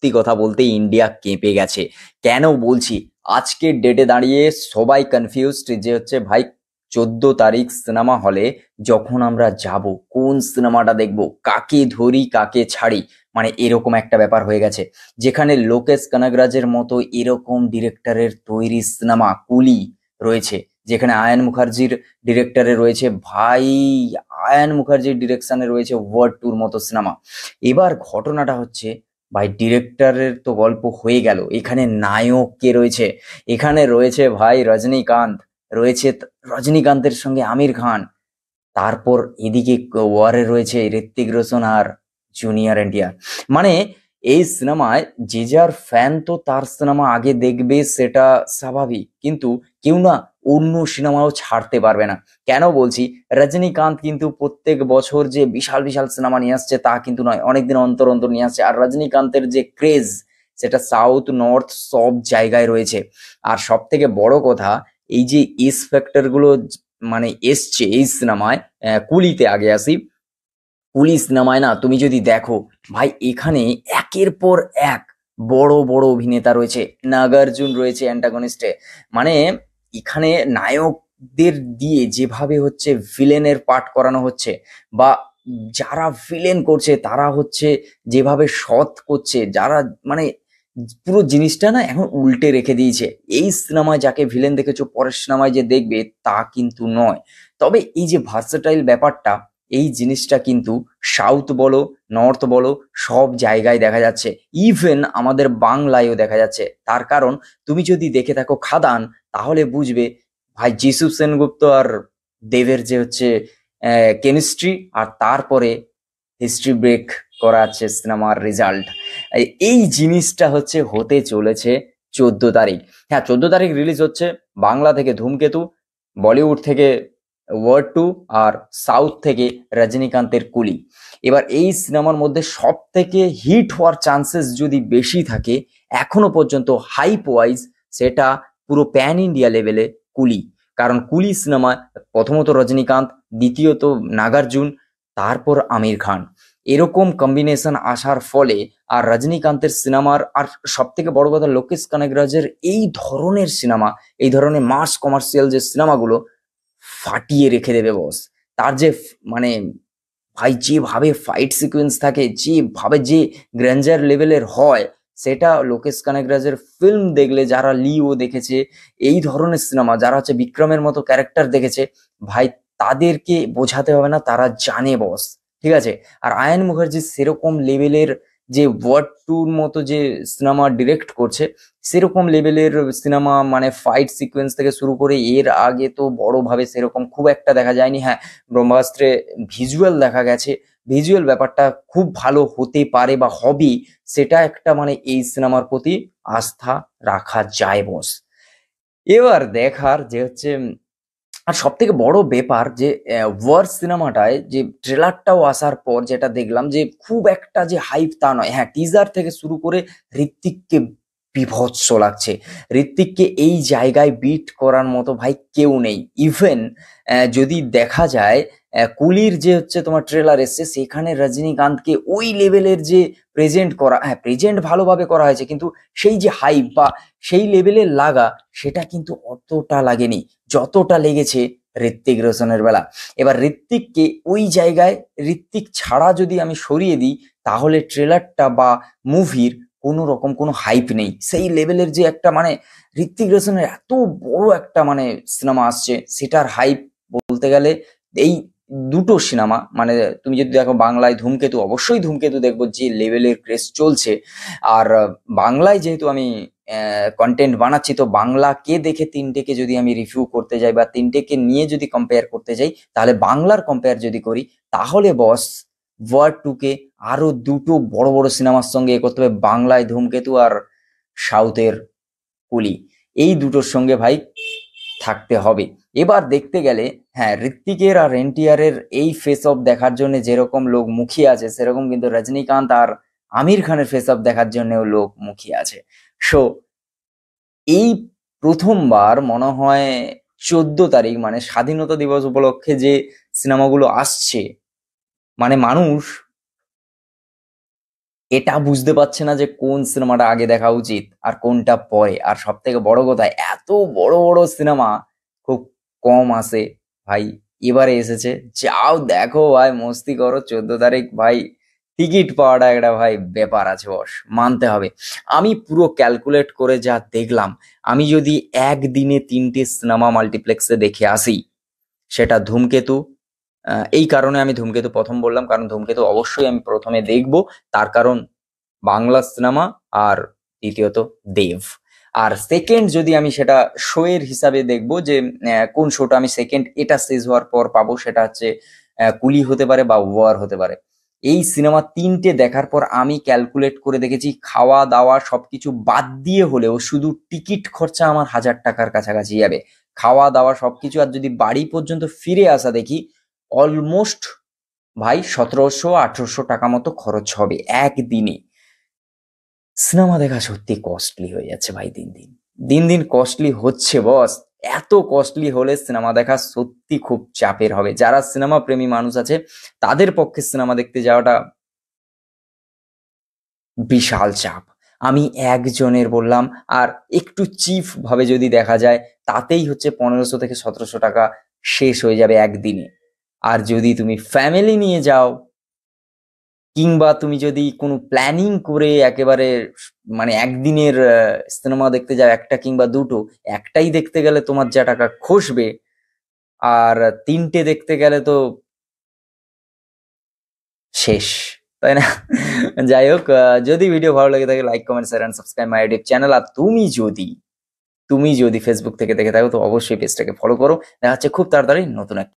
সত্যি কথা বলতে ইন্ডিয়া কেঁপে গেছে। কেন বলছি, আজকের ডেটে দাঁড়িয়ে সবাই কনফিউজড যে হচ্ছে ভাই 14 তারিখ সিনেমা হলে যখন আমরা যাব কোন সিনেমাটা দেখবো, কাকে ধরি কাকে ছাড়ি, মানে এরকম একটা ব্যাপার হয়ে গেছে। যেখানে লোকেশ কানাগরাজের মতো এরকম ডিরেক্টরের তৈরি সিনেমা কুলি রয়েছে, যেখানে আয়ান মুখার্জির ডিরেক্টরে রয়েছে ভাই, আয়ান মুখার্জির ডিরেকশনে রয়েছে ওয়ার্ড 2-র মতো সিনেমা। এবার ঘটনাটা হচ্ছে ভাই ডিরেক্টরের তো গল্প হয়ে গেল, এখানে নায়ক কে রয়েছে? এখানে রয়েছে ভাই রজনীকান্ত, রয়েছে রজনীকান্তের সঙ্গে আমির খান। তারপর এদিকে ওয়ারে রয়েছে ঋত্বিক রোশন আর জুনিয়র এনটিআর। মানে এই সিনেমায় যে যার ফ্যান তো তার সিনেমা আগে দেখবে, সেটা স্বাভাবিক, কিন্তু কেউ না অন্য সিনেমাও ছাড়তে পারবে না। কেন বলছি, রজনীকান্ত কিন্তু প্রত্যেক বছর যে বিশাল বিশাল সিনেমা নিয়ে আসছে তা কিন্তু নয়, অনেকদিন অন্তর অন্তর নিয়ে আসছে। আর রজনীকান্তের যে ক্রেজ, সেটা সাউথ নর্থ সব জায়গায় রয়েছে। আর সব থেকে বড় কথা, এই যে এস ফ্যাক্টর গুলো মানে এসছে এই সিনেমায়, কুলিতে আগে আসি। কুলি সিনেমায় না তুমি যদি দেখো ভাই, এখানে একের পর এক বড় বড় অভিনেতা রয়েছে, নাগার্জুন রয়েছে অ্যান্টাগনিস্টে। মানে এখানে নায়কদের দিয়ে যেভাবে হচ্ছে ভিলেনের পার্ট করানো হচ্ছে, বা যারা ভিলেন করছে তারা হচ্ছে যেভাবে সৎ করছে, যারা মানে পুরো জিনিসটা না এখন উল্টে রেখে দিয়েছে। এই সিনেমায় যাকে ভিলেন দেখেছো পরের সিনেমায় যে দেখবে তা কিন্তু নয়। তবে এই যে ভার্সেটাইল ব্যাপারটা, এই জিনিসটা কিন্তু সাউথ বলো নর্থ বলো সব জায়গায় দেখা যাচ্ছে, ইভেন আমাদের বাংলায়ও দেখা যাচ্ছে। তার কারণ তুমি যদি দেখে থাকো খাদান, তাহলে বুঝবে ভাই যিশু সেনগুপ্ত আর দেবের যে হচ্ছে কেমিস্ট্রি, আর তারপরে হিস্ট্রি ব্রেক করা আছে সিনেমার রেজাল্ট। এই জিনিসটা হচ্ছে হতে চলেছে 14 তারিখ। হ্যাঁ, 14 তারিখ রিলিজ হচ্ছে বাংলা থেকে ধূমকেতু, বলিউড থেকে ওয়ার্ড 2, আর সাউথ থেকে রজনীকান্তের কুলি। এবার এই সিনেমার মধ্যে সব থেকে হিট হওয়ার চান্সেস যদি বেশি থাকে এখনো পর্যন্ত হাইপ ওয়াইজ, সেটা পুরো প্যান ইন্ডিয়া লেভেলে কুলি। কারণ কুলি সিনেমা প্রথমত রজনীকান্ত, দ্বিতীয়ত নাগার্জুন, তারপর আমির খান, এরকম কম্বিনেশন আসার ফলে, আর রজনীকান্তের সিনেমার, আর সব থেকে বড় কথা লোকেশ কানাগরাজের এই ধরনের সিনেমা, এই ধরনের মাস কমার্শিয়াল যে সিনেমাগুলো ফাটিয়ে রেখে দেবে বস। তার যে মানে ভাই যেভাবে ফাইট সিকোয়েন্স থাকে, যেভাবে যে গ্র্যান্ডার লেভেলের হয়, সেটা লোকেশ কানাগরাজের ফিল্ম দেখলে, যারা লিও দেখেছে, এই ধরনের সিনেমা যারা হচ্ছে বিক্রমের মতো ক্যারেক্টার দেখেছে, ভাই তাদেরকে বোঝাতে হবে না, তারা জানে বস। ঠিক আছে। আর আয়ান মুখার্জি সেরকম লেভেলের যে ওয়ার্ড 2-র মতো যে সিনেমা ডিরেক্ট করছে, সেরকম লেভেলের সিনেমা, মানে ফাইট সিকোয়েন্স থেকে শুরু করে এর আগে তো বড়ভাবে সেরকম খুব একটা দেখা যায়নি। হ্যাঁ, ব্রহ্মাস্ত্রে ভিজুয়াল দেখা গেছে, ভিজুয়াল ব্যাপারটা খুব ভালো হতে পারে বা হবে, সেটা একটা মানে এই সিনেমার প্রতি আস্থা রাখা যায় বস। এবার দেখার যে হচ্ছে আর সব থেকে বড় ব্যাপার যে ওয়ার সিনেমাটায় যে ট্রেলারটাও আসার পর যেটা দেখলাম, যে খুব একটা যে হাইপ তা নয়। হ্যাঁ, টিজার থেকে শুরু করে ঋত্বিককে বিভৎস লাগছে। ঋত্বিককে এই জায়গায় বিট করার মতো ভাই কেউ নেই। ইভেন যদি দেখা যায় কুলির যে হচ্ছে তোমার ট্রেলার এসছে, সেখানে রজনীকান্তকে ওই লেভেলের যে প্রেজেন্ট করা, হ্যাঁ প্রেজেন্ট ভালোভাবে করা হয়েছে, কিন্তু সেই যে হাইপ বা সেই লেভেলের লাগা, সেটা কিন্তু অতটা লাগেনি যতটা লেগেছে ঋত্বিক রোশনের বেলা। এবার ঋত্বিককে ওই জায়গায়, ঋত্বিক ছাড়া যদি আমি সরিয়ে দিই, তাহলে ট্রেলারটা বা মুভির কোনো রকম কোনো হাইপ নেই। সেই লেভেলের যে একটা মানে ঋত্বিক রোশনের এত বড় একটা মানে সিনেমা আসছে, সেটার হাইপ বলতে গেলে এই দুটো সিনেমা, মানে তুমি যদি দেখো বাংলায় ধূমকেতু, অবশ্যই ধূমকেতু দেখবো, যে লেভেলের ক্রেজ চলছে। আর বাংলায় যেহেতু আমি কন্টেন্ট বানাচ্ছি, তো বাংলাকে দেখে তিনটেকে যদি আমি রিভিউ করতে যাই বা তিনটেকে নিয়ে যদি কম্পেয়ার করতে যাই, তাহলে বাংলার কম্পেয়ার যদি করি, তাহলে বস ওয়ার্ড 2-কে আরো দুটো বড় বড় সিনেমার সঙ্গে এ করতে হবে, বাংলায় ধূমকেতু আর সাউথের কুলি। এই দুটোর সঙ্গে ভাই থাকতে হবে। এবার দেখতে গেলে হ্যাঁ, ঋত্বিকের আর এনটিআর এর এই ফেস অফ দেখার জন্য যেরকম লোক মুখিয়ে আছে, সেরকম কিন্তু রজনীকান্ত আর আমির খানের ফেস অফ দেখার জন্যও লোক মুখিয়ে আছে। সো এই প্রথমবার মনে হয় 14 তারিখ মানে স্বাধীনতা দিবস উপলক্ষে যে সিনেমাগুলো আসছে, মানে মানুষ এটা বুঝতে পারছে না যে কোন সিনেমাটা আগে দেখা উচিত আর কোনটা পরে। আর সব থেকে বড় কথা, এত বড় বড় সিনেমা খুব কম আসে ভাই। এবারে এসেছে, যাও দেখো ভাই, মস্তি করো। 14 তারিখ ভাই, টিকিট পাওয়াটা একটা ভাই ব্যাপার আছে বস, মানতে হবে। আমি পুরো ক্যালকুলেট করে যা দেখলাম, আমি যদি একদিনে 3টে সিনেমা মাল্টিপ্লেক্সে দেখে আসি, সেটা ধূমকেতু। এই কারণে আমি ধূমকেতু প্রথম বললাম, কারণ ধূমকেতু অবশ্যই আমি প্রথমে দেখব। তার কারণ বাংলা সিনেমা, আর দ্বিতীয়ত দেব। আর সেকেন্ড যদি আমি সেটা শো এর হিসাবে দেখবো যে কোন শোটা আমি সেকেন্ড এটা শেষ হওয়ার পর পাবো, সেটা হচ্ছে কুলি হতে পারে বা ওয়ার হতে পারে। এই সিনেমা 3টে দেখার পর আমি ক্যালকুলেট করে দেখেছি, খাওয়া দাওয়া সবকিছু বাদ দিয়ে হলেও শুধু টিকিট খরচা আমার 1000 টাকার কাছাকাছি যাবে। খাওয়া দাওয়া সবকিছু, আর যদি বাড়ি পর্যন্ত ফিরে আসা দেখি, অলমোস্ট ভাই 1700-1800 টাকা মতো খরচ হবে একদিনে। সিনেমা দেখা সত্যি কস্টলি হয়ে যাচ্ছে ভাই, দিন দিন দিন দিন কস্টলি হচ্ছে বস। এত কস্টলি হলে সিনেমা দেখা সত্যি খুব চাপের হবে। যারা সিনেমা প্রেমী মানুষ আছে, তাদের পক্ষে সিনেমা দেখতে যাওয়াটা বিশাল চাপ। আমি একজনের বললাম। আর একটু চিপ ভাবে যদি দেখা যায়, তাতেই হচ্ছে 1500 থেকে 1700 টাকা শেষ হয়ে যাবে একদিনে। আর যদি তুমি ফ্যামিলি নিয়ে যাও, কিংবা তুমি যদি কোনো প্ল্যানিং করে একেবারে মানে একদিনের সিনেমা দেখতে যাও, একটা কিংবা দুটো, একটাই দেখতে গেলে তোমার যা টাকা খসবে, আর 3টে দেখতে গেলে তো শেষ, তাই না? যাই হোক, যদি ভিডিও ভালো লাগে থাকে, like comment share and subscribe my YouTube channel. আর তুমি যদি ফেসবুক থেকে দেখে থাকো, তো অবশ্যই পেজটাকে ফলো করো। দেখা হচ্ছে খুব তাড়াতাড়ি নতুন একটা